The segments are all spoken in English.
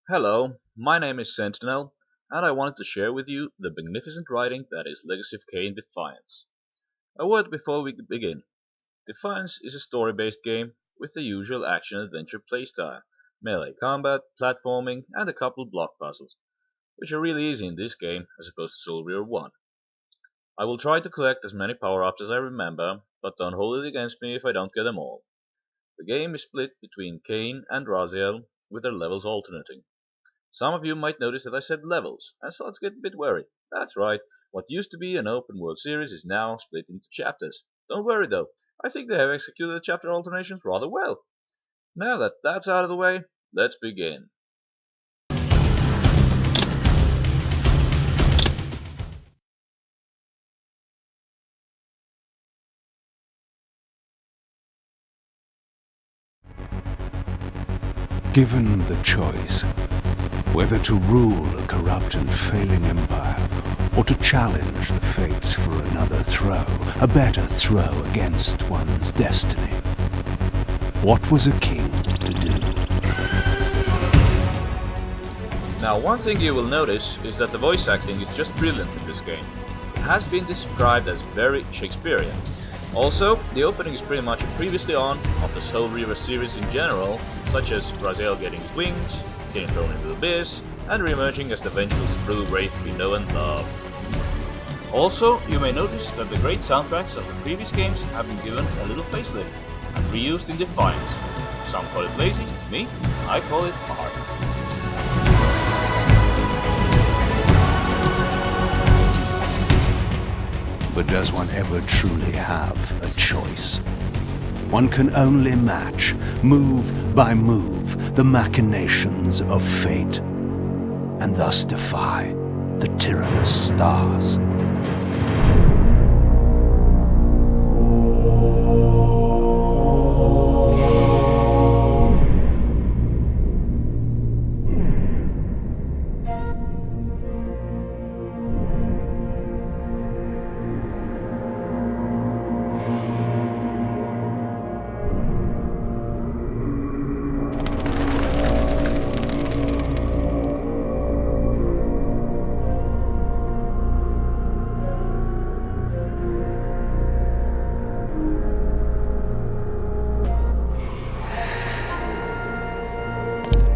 Hello, my name is Sentinel, and I wanted to share with you the magnificent writing that is Legacy of Kain Defiance. A word before we begin. Defiance is a story-based game with the usual action-adventure playstyle, melee combat, platforming, and a couple block puzzles, which are really easy in this game as opposed to Soul Reaver 1. I will try to collect as many power-ups as I remember, but don't hold it against me if I don't get them all. The game is split between Kain and Raziel, with their levels alternating. Some of you might notice that I said levels, and start to get a bit worried. That's right, what used to be an open world series is now split into chapters. Don't worry though, I think they have executed the chapter alternations rather well. Now that that's out of the way, let's begin. Given the choice, whether to rule a corrupt and failing empire, or to challenge the fates for another throw, a better throw against one's destiny, what was a king to do? Now one thing you will notice is that the voice acting is just brilliant in this game. It has been described as very Shakespearean. Also, the opening is pretty much a previously on of the Soul Reaver series in general, such as Raziel getting his wings, getting thrown into the abyss, and re-emerging as the vengeful blue wraith we know and love. Also, you may notice that the great soundtracks of the previous games have been given a little facelift and reused in Defiance. Some call it lazy, me, I call it art. But does one ever truly have a choice? One can only match, move by move, the machinations of fate, and thus defy the tyrannous stars.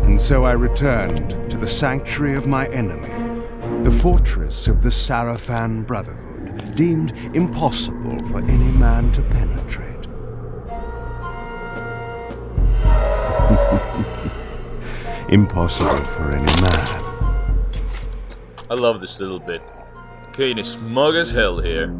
And so I returned to the sanctuary of my enemy, the fortress of the Sarafan Brotherhood, deemed impossible for any man to penetrate. Impossible for any man. I love this little bit. Kain is smug as hell here.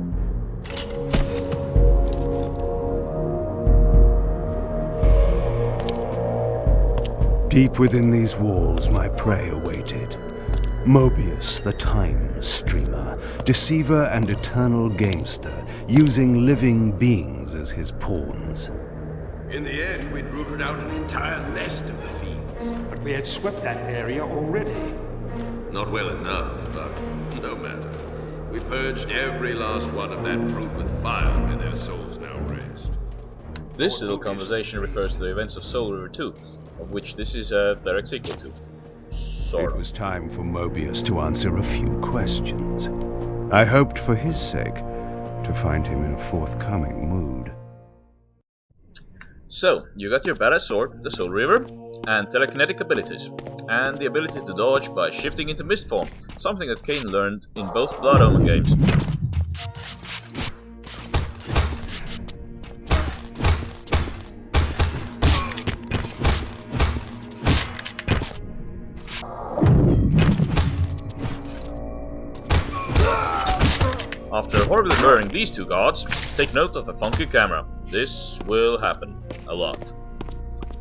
Deep within these walls my prey awaited. Moebius, the time streamer, deceiver and eternal gamester, using living beings as his pawns. In the end, we'd rooted out an entire nest of the fiends. But we had swept that area already. Not well enough, but no matter. We purged every last one of that brood with fire, and their souls now rest. This little conversation refers to the events of Soul Reaver 2, of which this is a direct sequel to. Sort It of. was time for Moebius to answer a few questions. I hoped for his sake to find him in a forthcoming mood. So, you got your badass sword, the Soul Reaver, and telekinetic abilities, and the ability to dodge by shifting into mist form, something that Kain learned in both Blood Omen games. After horribly murdering these two gods, take note of the funky camera. This will happen a lot.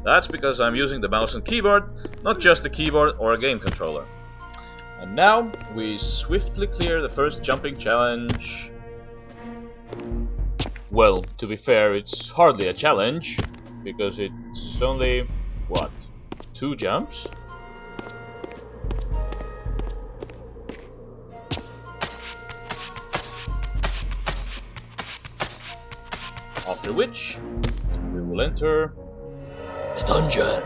That's because I'm using the mouse and keyboard, not just a keyboard or a game controller. And now we swiftly clear the first jumping challenge. Well, to be fair, it's hardly a challenge, because it's only, what, 2 jumps? After which, we will enter the dungeon.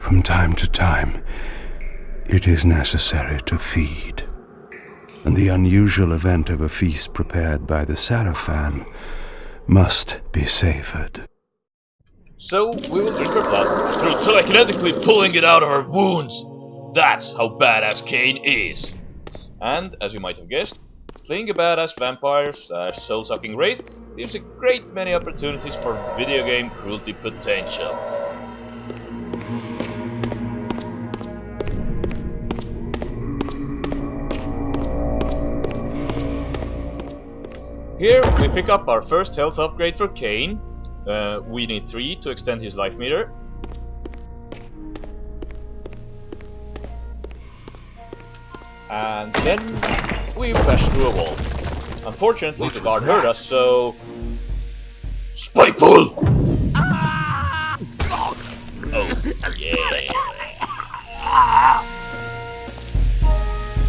From time to time, it is necessary to feed. And the unusual event of a feast prepared by the Sarafan must be savored. So, we will drink our blood through telekinetically pulling it out of our wounds. That's how badass Kain is. And, as you might have guessed, playing a badass vampire / soul-sucking race gives a great many opportunities for video game cruelty potential. Here we pick up our first health upgrade for Kain. We need 3 to extend his life meter. And then we bash through a wall. Unfortunately, the guard heard us, so... Spike pull! Oh, yeah.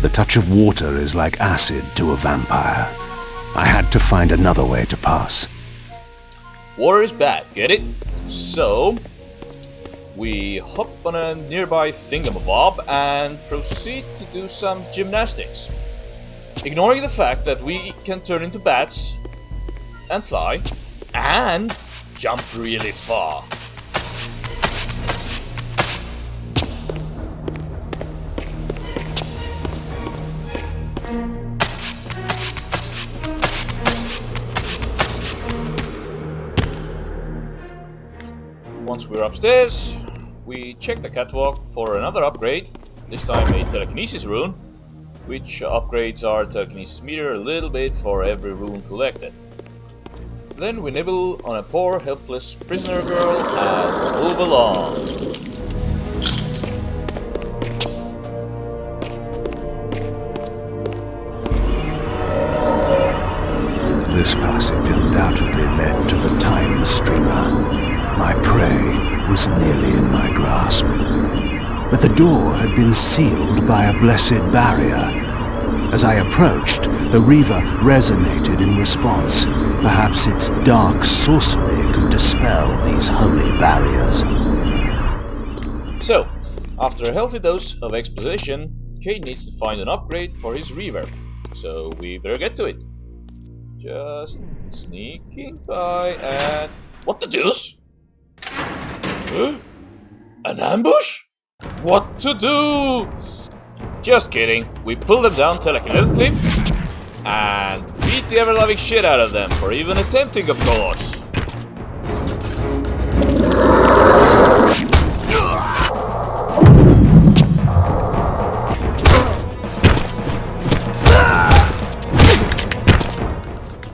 The touch of water is like acid to a vampire. I had to find another way to pass. Water is bad, get it? So... we hop on a nearby thingamabob and proceed to do some gymnastics. Ignoring the fact that we can turn into bats and fly and jump really far. Once we're upstairs, we check the catwalk for another upgrade, this time a telekinesis rune, which upgrades our telekinesis meter a little bit for every rune collected. Then we nibble on a poor, helpless prisoner girl and move along. This passage undoubtedly led to the time streamer. My prey was nearly in my grasp. But the door had been sealed by a blessed barrier. As I approached, the reaver resonated in response. Perhaps its dark sorcery could dispel these holy barriers. So, after a healthy dose of exposition, Kain needs to find an upgrade for his reaver. So we better get to it. Just sneaking by and... what the deuce? An ambush? What to do? Just kidding. We pull them down telekinetically and beat the ever-loving shit out of them for even attempting, of course.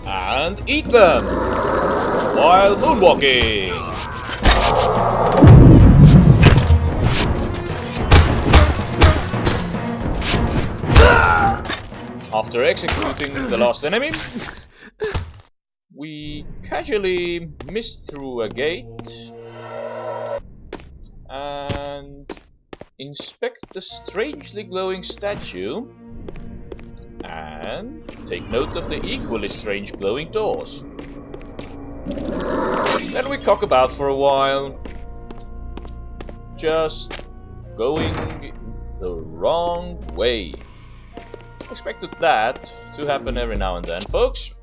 And eat them while moonwalking. After executing the last enemy, we casually missed through a gate and inspect the strangely glowing statue and take note of the equally strange glowing doors. Then we cock about for a while, just going the wrong way. Expected that to happen every now and then, folks.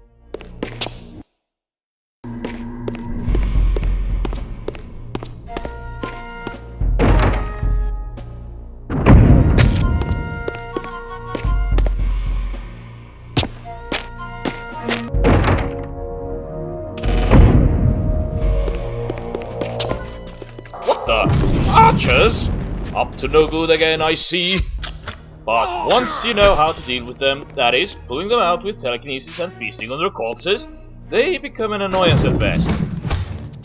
What the? Archers? Up to no good again, I see. But once you know how to deal with them, that is, pulling them out with telekinesis and feasting on their corpses, they become an annoyance at best.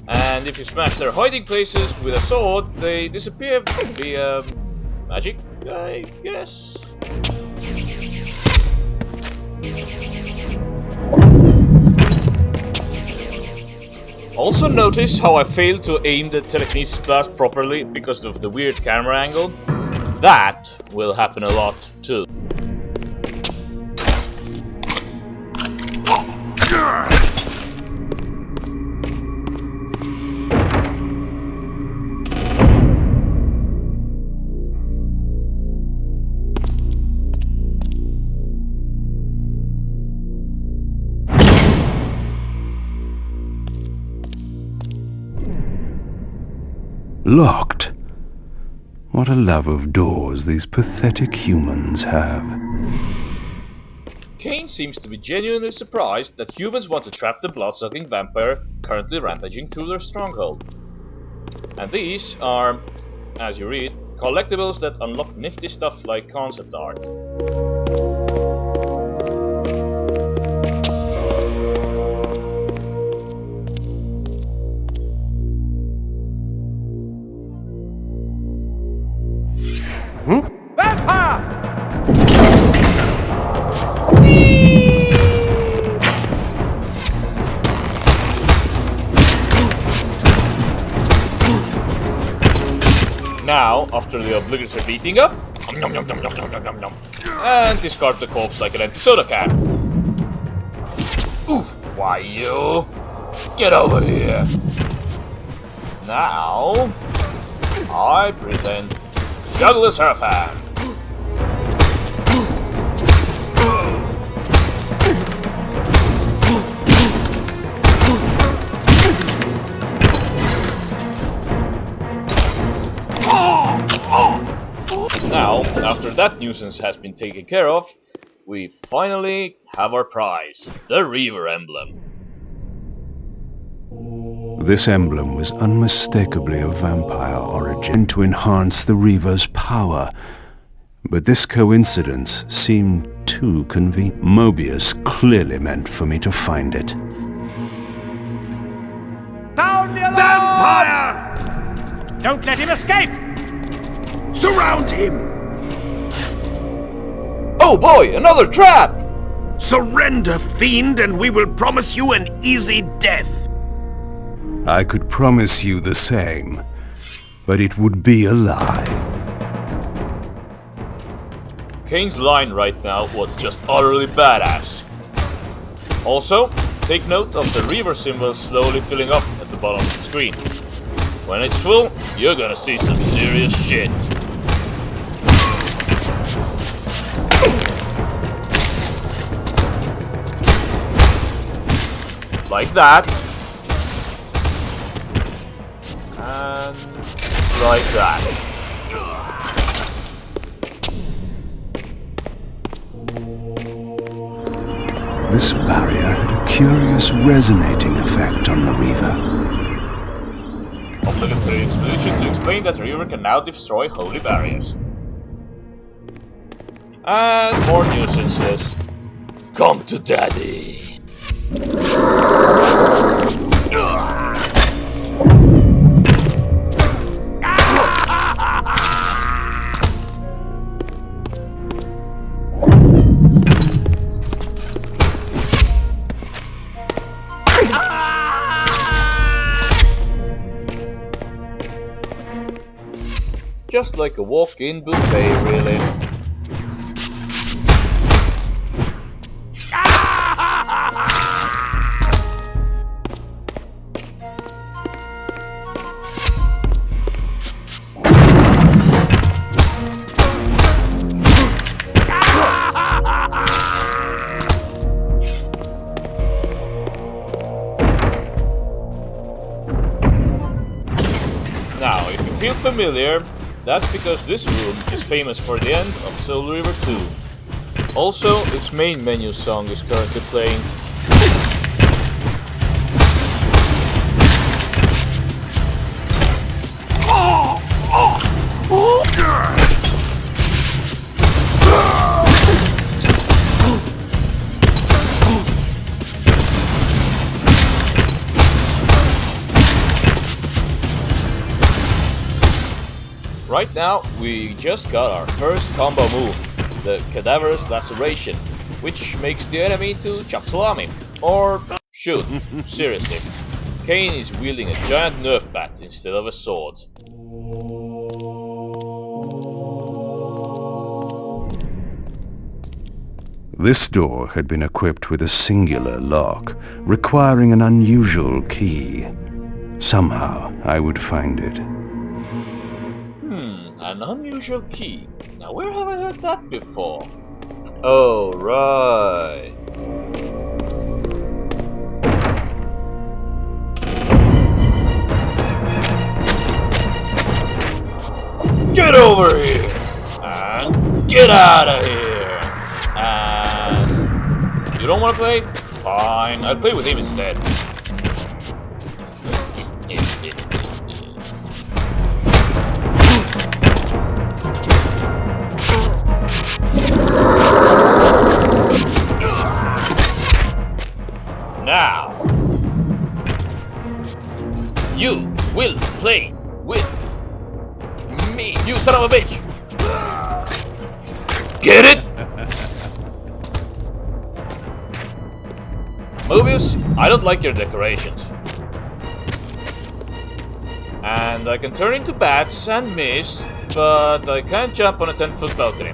And if you smash their hiding places with a sword, they disappear via magic, I guess. Also notice how I failed to aim the telekinesis blast properly because of the weird camera angle. That will happen a lot too. Locked. What a love of doors these pathetic humans have. Kain seems to be genuinely surprised that humans want to trap the blood-sucking vampire currently rampaging through their stronghold. And these are, as you read, collectibles that unlock nifty stuff like concept art. Now, after the obligatory beating up, and discard the corpse like an empty soda can. Oof, why you? Get over here! Now, I present Juggler's Hurfan. Now, after that nuisance has been taken care of, we finally have our prize, the Reaver emblem. This emblem was unmistakably of vampire origin to enhance the Reaver's power, but this coincidence seemed too convenient. Moebius clearly meant for me to find it. Down the alarm! Vampire! Don't let him escape! Surround him! Oh boy, another trap! Surrender, fiend, and we will promise you an easy death. I could promise you the same, but it would be a lie. Kain's line right now was just utterly badass. Also, take note of the Reaver symbol slowly filling up at the bottom of the screen. When it's full, you're gonna see some serious shit. Like that. And like that. This barrier had a curious resonating effect on the Reaver. Obligatory exposition to explain that Reaver can now destroy holy barriers. And more nuisances. Come to daddy. Just like a walk-in buffet, really. Now, if you feel familiar, that's because this room is famous for the end of Soul River 2. Also, its main menu song is currently playing. Right now, we just got our first combo move, the Cadaverous Laceration, which makes the enemy into chop salami. Or shoot, seriously. Kain is wielding a giant nerf bat instead of a sword. This door had been equipped with a singular lock, requiring an unusual key. Somehow, I would find it. An unusual key. Now where have I heard that before? Oh, right. Get over here! And get out of here! And... You don't want to play? Fine, I'll play with him instead. Now, you will play with me, you son of a bitch! Get it? Moebius, I don't like your decorations. And I can turn into bats and miss, but I can't jump on a 10-foot balcony.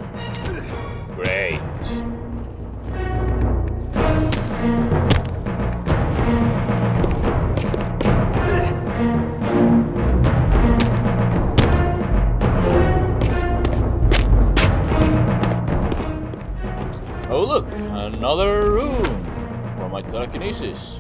Great. Oh look, another room for my telekinesis.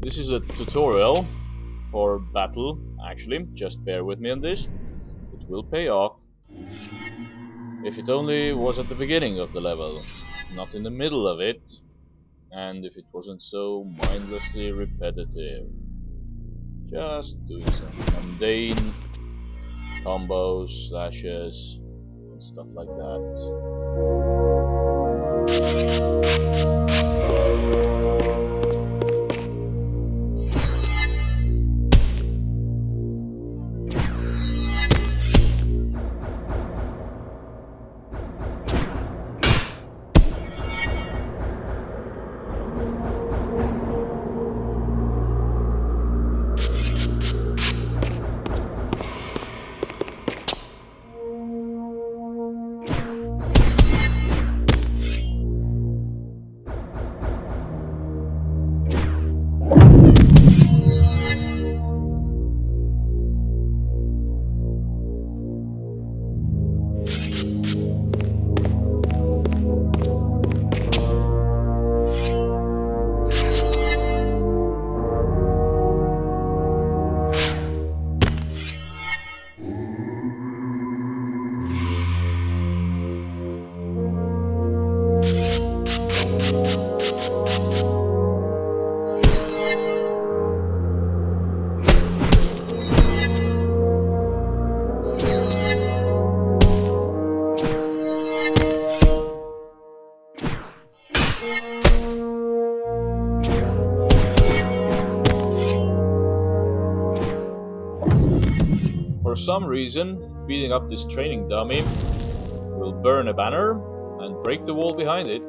This is a tutorial for battle, actually, just bear with me on this. It will pay off. If it only was at the beginning of the level, not in the middle of it, and if it wasn't so mindlessly repetitive. Just doing some mundane combos, slashes, and stuff like that. For some reason, beating up this training dummy will burn a banner and break the wall behind it.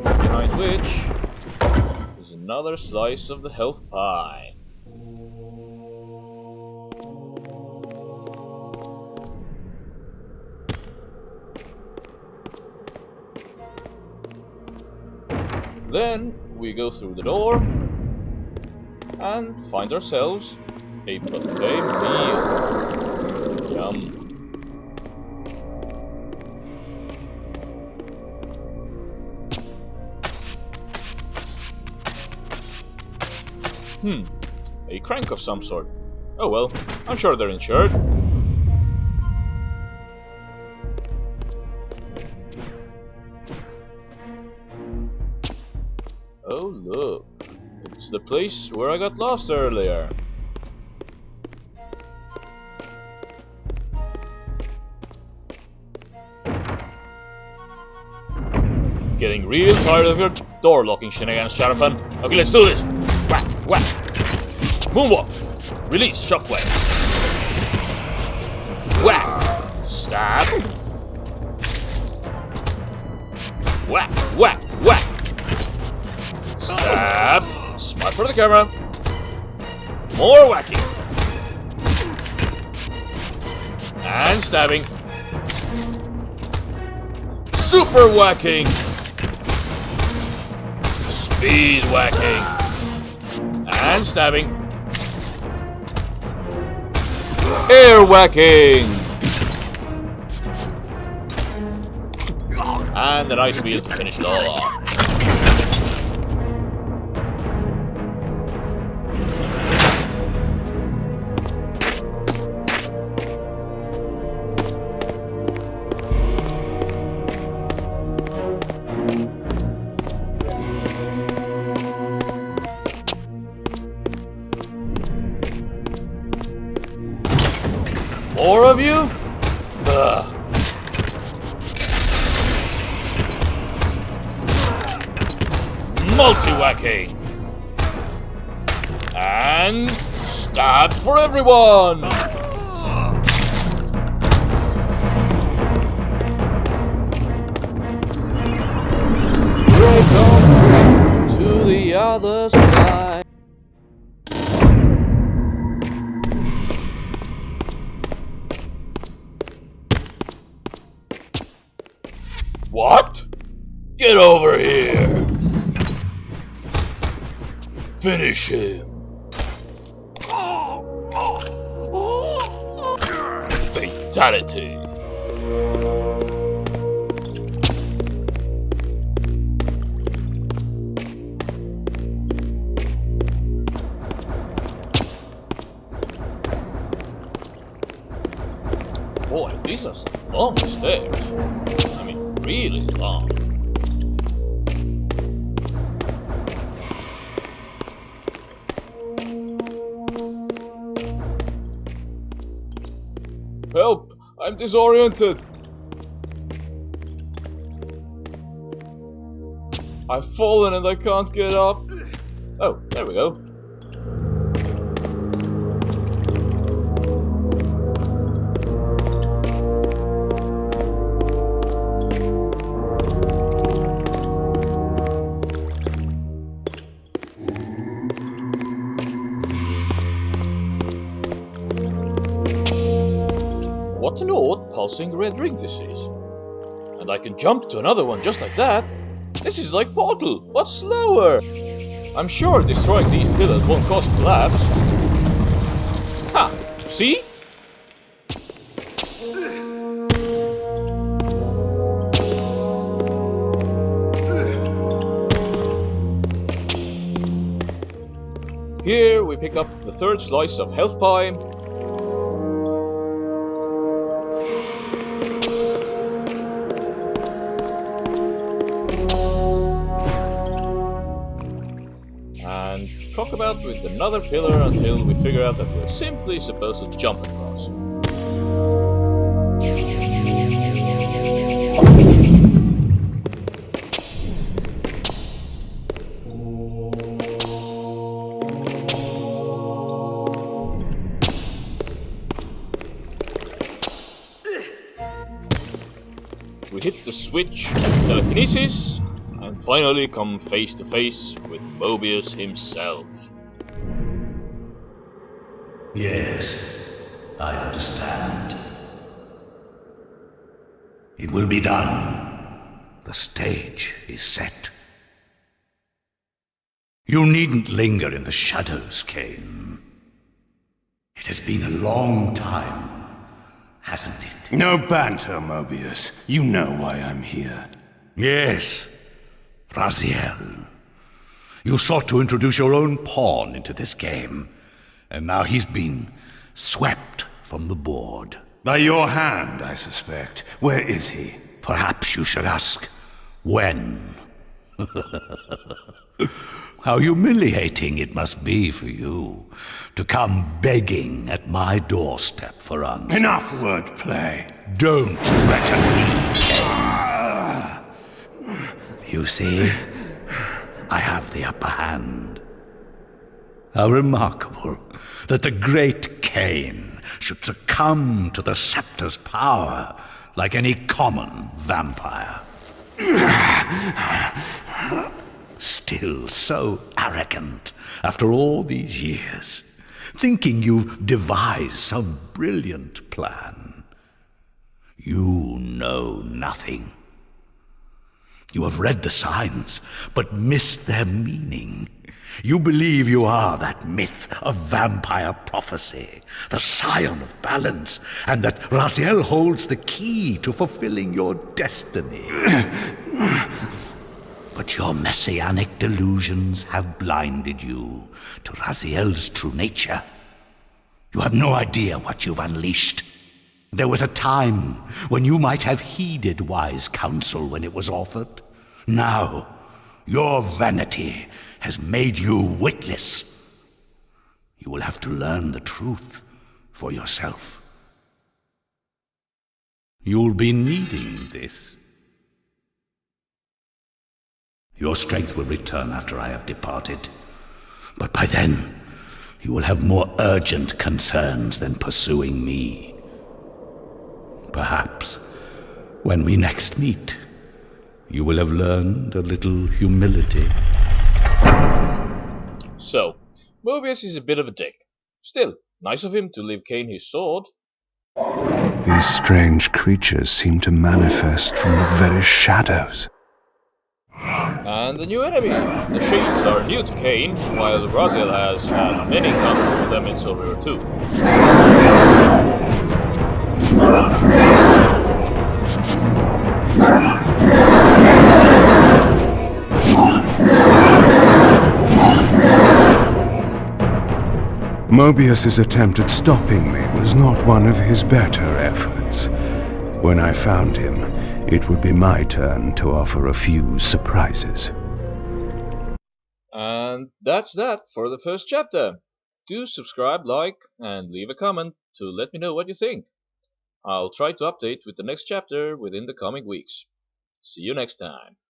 Behind which is another slice of the health pie. Then we go through the door and find ourselves a buffet meal. Yum. A crank of some sort. Oh well, I'm sure they're insured. Oh look, it's the place where I got lost earlier. Getting real tired of your door locking shenanigans, Sharafan. Okay, let's do this. Whack, whack. Moonwalk. Release shockwave. Whack. Stab. Whack, whack, whack. Stab. Smart for the camera. More whacking. And stabbing. Super whacking. Speed whacking. And stabbing. Air whacking. And the nice wheel to finish it all off. More of you? Ugh. Multi-whacking. And stab for everyone. Break on to the other side. What? Get over here! Finish him! Fatality! Boy, these are some long stairs. I mean, really long. Help! I'm disoriented! I've fallen and I can't get up. Oh, there we go. What an odd pulsing red ring this is. And I can jump to another one just like that. This is like Portal, but slower. I'm sure destroying these pillars won't cause a collapse. Ha! See? Here we pick up the third slice of health pie. And cock about with another pillar until we figure out that we're simply supposed to jump across. We hit the switch of telekinesis and finally come face to face with Moebius himself. Yes, I understand. It will be done. The stage is set. You needn't linger in the shadows, Kain. It has been a long time, hasn't it? No banter, Moebius. You know why I'm here. Yes, Raziel. You sought to introduce your own pawn into this game, and now he's been swept from the board. By your hand, I suspect. Where is he? Perhaps you should ask, when? How humiliating it must be for you to come begging at my doorstep for answers. Enough wordplay. Don't threaten me, Kain. You see, I have the upper hand. How remarkable that the great Kain should succumb to the scepter's power like any common vampire. Still so arrogant after all these years, thinking you've devised some brilliant plan. You know nothing. You have read the signs, but missed their meaning. You believe you are that myth of vampire prophecy, the scion of balance, and that Raziel holds the key to fulfilling your destiny. But your messianic delusions have blinded you to Raziel's true nature. You have no idea what you've unleashed. There was a time when you might have heeded wise counsel when it was offered. Now, your vanity has made you witless. You will have to learn the truth for yourself. You'll be needing this. Your strength will return after I have departed. But by then, you will have more urgent concerns than pursuing me. Perhaps, when we next meet, you will have learned a little humility. So, Moebius is a bit of a dick. Still, nice of him to leave Kain his sword. These strange creatures seem to manifest from the very shadows. And the new enemy. The Shades are new to Kain, while Raziel has had many encounters with them in Soul River 2. Moebius's attempt at stopping me was not one of his better efforts. When I found him, it would be my turn to offer a few surprises. And that's that for the first chapter. Do subscribe, like, and leave a comment to let me know what you think. I'll try to update with the next chapter within the coming weeks. See you next time.